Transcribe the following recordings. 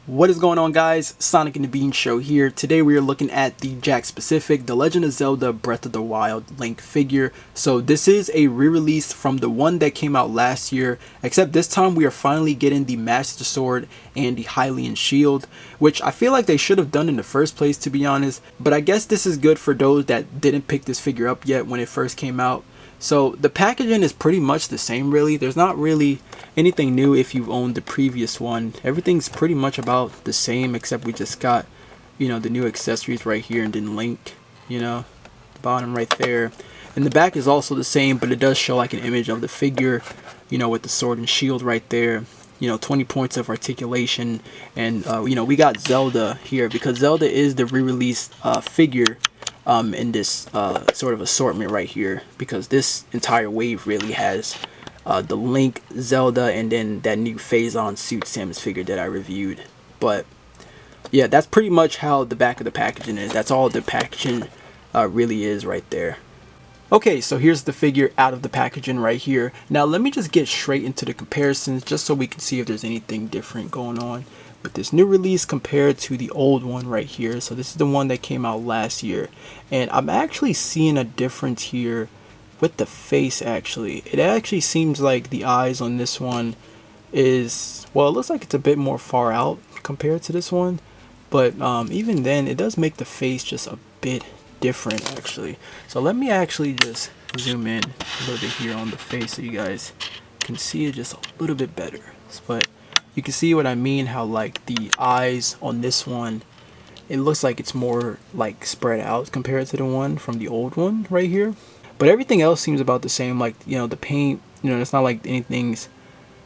What is going on, guys? Sonic and the Bean Show here. Today we are looking at the Jakks Specific The Legend of Zelda Breath of the Wild Link figure. So this is a re-release from the one that came out last year, except this time we are finally getting the Master Sword and the Hylian Shield, which I feel like they should have done in the first place, to be honest. But I guess this is good for those that didn't pick this figure up yet when it first came out. So the packaging is pretty much the same, really. There's not really anything new if you've owned the previous one. Everything's pretty much about the same, except we just got, the new accessories right here, and then Link, the bottom right there. And the back is also the same, but it does show like an image of the figure, with the sword and shield right there. 20 points of articulation, and we got Zelda here because Zelda is the re-released figure in this sort of assortment right here, because this entire wave really has the Link, Zelda, and then that new Phazon suit Samus figure that I reviewed. But yeah, that's pretty much how the back of the packaging is. That's all the packaging really is right there. Okay, so here's the figure out of the packaging right here. Now let me just get straight into the comparisons just so we can see if there's anything different going on with this new release compared to the old one right here. So this is the one that came out last year, and I'm actually seeing a difference here with the face. Actually, it actually seems like the eyes on this one is, well, it looks like it's a bit more far out compared to this one, but even then it does make the face just a bit different actually. So let me actually just zoom in a little bit here on the face so you guys can see it just a little bit better. But you can see what I mean, how like the eyes on this one, it looks like it's more like spread out compared to the one from the old one right here. But everything else seems about the same, like the paint, it's not like anything's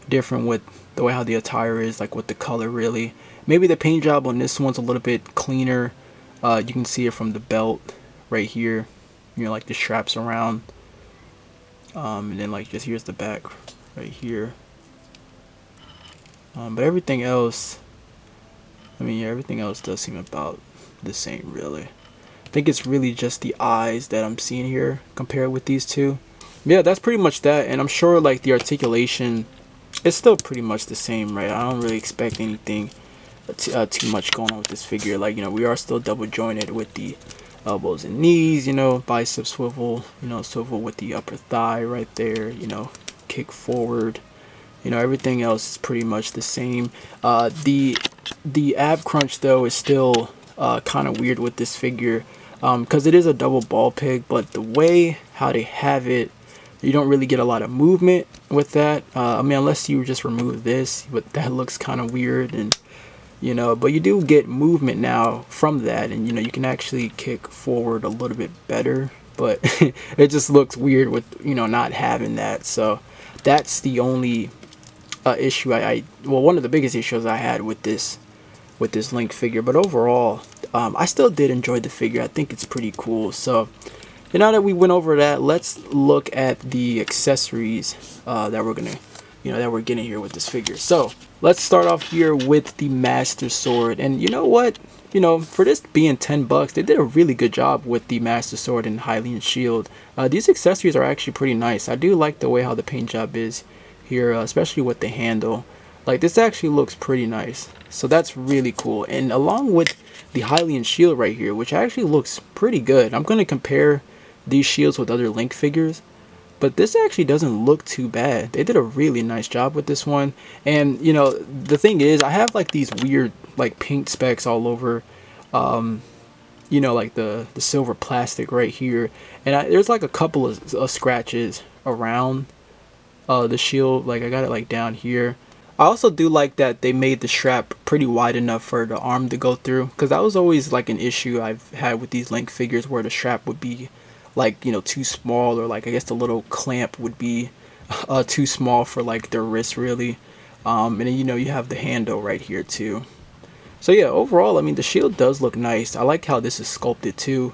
different with the way how the attire is, like with the color really. Maybe the paint job on this one's a little bit cleaner. You can see it from the belt right here, like the straps around, and then like just here's the back right here. But everything else, everything else does seem about the same really. I think it's really just the eyes that I'm seeing here compared with these two. Yeah, that's pretty much that, and I'm sure like the articulation is still pretty much the same, right? I don't really expect anything too much going on with this figure. Like, we are still double jointed with the elbows and knees, bicep swivel, swivel with the upper thigh right there, kick forward. Everything else is pretty much the same. The ab crunch though is still kind of weird with this figure, because it is a double ball peg, but the way how they have it, you don't really get a lot of movement with that. Unless you just remove this, but that looks kind of weird. And but you do get movement now from that, and you can actually kick forward a little bit better, but it just looks weird with not having that. So that's the only issue well, one of the biggest issues I had with this Link figure. But overall, I still did enjoy the figure. I think it's pretty cool. So now that we went over that, let's look at the accessories that we're gonna that we're getting here with this figure. So let's start off here with the Master Sword. And you know what, for this being $10, they did a really good job with the Master Sword and Hylian Shield. These accessories are actually pretty nice. I do like the way how the paint job is here, especially with the handle. Like, this actually looks pretty nice, so that's really cool. And along with the Hylian Shield right here, which actually looks pretty good. I'm going to compare these shields with other Link figures, but this actually doesn't look too bad. They did a really nice job with this one. And the thing is, I have like these weird like paint specks all over, like the silver plastic right here, and there's like a couple of scratches around the shield. Like, I got it like down here. I also do like that they made the strap pretty wide enough for the arm to go through, because that was always like an issue I've had with these Link figures, where the strap would be like too small, or like I guess the little clamp would be too small for like their wrist really. And then you have the handle right here too. So yeah, overall, the shield does look nice. I like how this is sculpted too.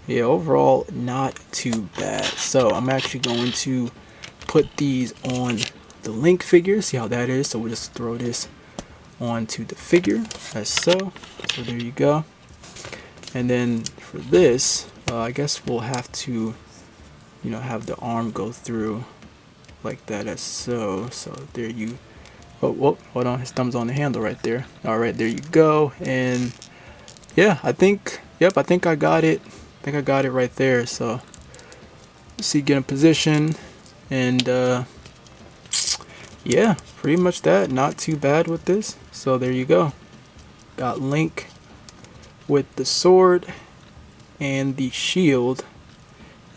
Yeah, overall not too bad. So I'm actually going to put these on the Link figure, see how that is. So we'll just throw this onto the figure as so. So there you go. And then for this, I guess we'll have to have the arm go through like that as so. So there you Oh, whoa, hold on, his thumb's on the handle right there. All right, there you go. And yeah, I think, yep, I think I got it. I think I got it right there. So let's see, get in position, and yeah, pretty much that. Not too bad with this. So there you go. Got Link with the sword and the shield,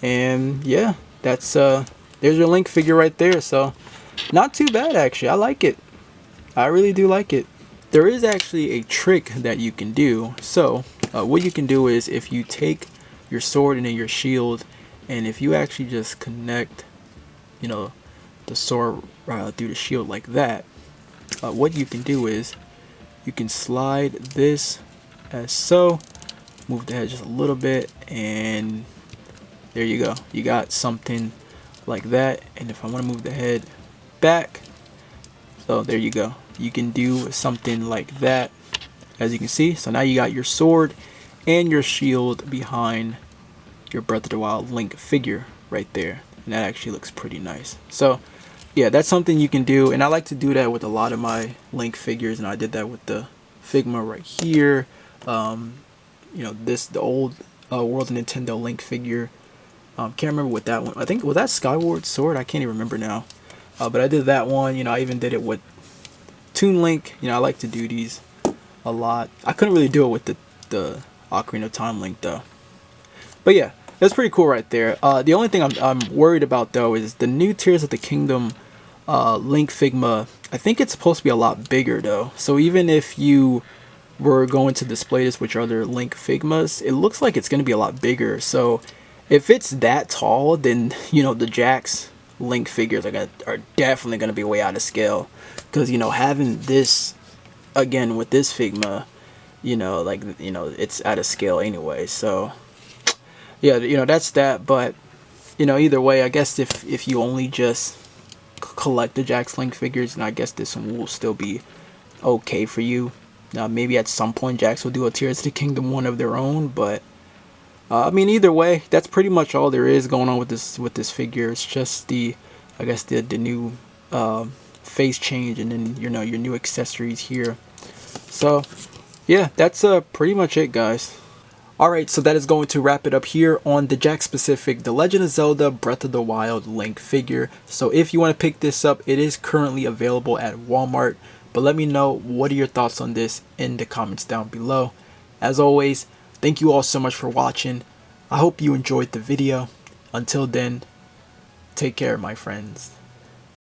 and yeah, that's there's your Link figure right there. So not too bad actually. I like it. I really do like it. There is actually a trick that you can do. So what you can do is, if you take your sword and then your shield, and if you actually just connect, you know, the sword through the shield like that, what you can do is you can slide this as so, move the head just a little bit, and there you go. You got something like that. And if I want to move the head back, so there you go. You can do something like that, as you can see. So now you got your sword and your shield behind your Breath of the Wild Link figure right there, and that actually looks pretty nice. So yeah, that's something you can do, and I like to do that with a lot of my Link figures, and I did that with the Figma right here. You know, the old World of Nintendo Link figure. Can't remember what that one. I think, was that Skyward Sword? I can't even remember now. But I did that one. You know, I even did it with Toon Link. You know, I like to do these a lot. I couldn't really do it with the Ocarina of Time Link though. But yeah, that's pretty cool right there. The only thing I'm worried about though is the new Tears of the Kingdom Link Figma. I think it's supposed to be a lot bigger though. So even if you were going to display this with your other Link Figmas, it looks like it's going to be a lot bigger. So if it's that tall, then you know the Jakks Link figures are definitely going to be way out of scale. Because you know, having this again with this Figma, you know, like, you know, it's out of scale anyway. So yeah, you know, that's that. But you know, either way, I guess if you only just collect the Jakks Link figures, and I guess this one will still be okay for you. Now maybe at some point Jakks will do a Tears of the Kingdom one of their own, but I mean, either way, that's pretty much all there is going on with this figure. It's just the, I guess the new face change, and then you know, your new accessories here. So yeah, that's pretty much it, guys. Alright, so that is going to wrap it up here on the Jakks specific The Legend of Zelda Breath of the Wild Link figure. So if you want to pick this up, it is currently available at Walmart. But let me know, what are your thoughts on this in the comments down below. As always, thank you all so much for watching. I hope you enjoyed the video. Until then, take care, my friends.